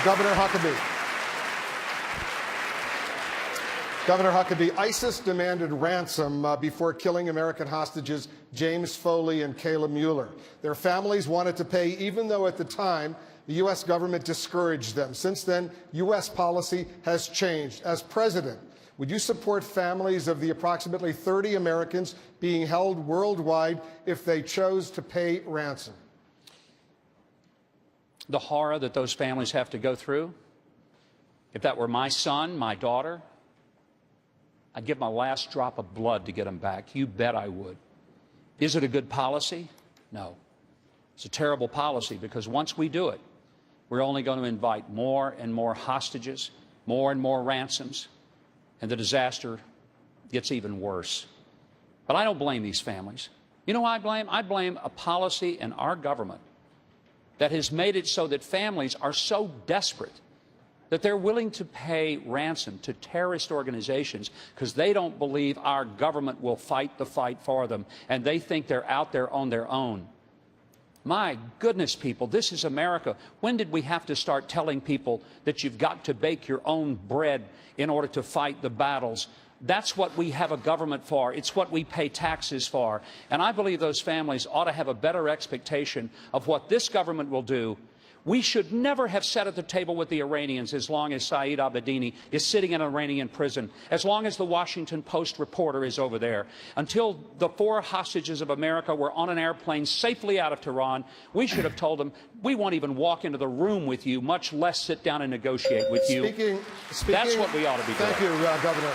Governor Huckabee. Governor Huckabee, ISIS demanded ransom before killing American hostages James Foley and Kayla Mueller. Their families wanted to pay, even though at the time the U.S. government discouraged them. Since then, U.S. policy has changed. As president, would you support families of the approximately 30 Americans being held worldwide if they chose to pay ransom? The horror that those families have to go through, if that were my son, my daughter, I'd give my last drop of blood to get them back. You bet I would. Is it a good policy? No. It's a terrible policy because once we do it, we're only going to invite more and more hostages, more and more ransoms, and the disaster gets even worse. But I don't blame these families. You know who I blame? I blame a policy in our government that has made it so that families are so desperate that they're willing to pay ransom to terrorist organizations because they don't believe our government will fight the fight for them, and they think they're out there on their own. My goodness, people, this is America. When did we have to start telling people that you've got to bake your own bread in order to fight the battles? That's what we have a government for. It's what we pay taxes for. And I believe those families ought to have a better expectation of what this government will do. We should never have sat at the table with the Iranians as long as Saeed Abedini is sitting in an Iranian prison, as long as the Washington Post reporter is over there. Until the 4 hostages of America were on an airplane safely out of Tehran, we should have told them, we won't even walk into the room with you, much less sit down and negotiate with you. That's what we ought to be doing. Thank you, Governor.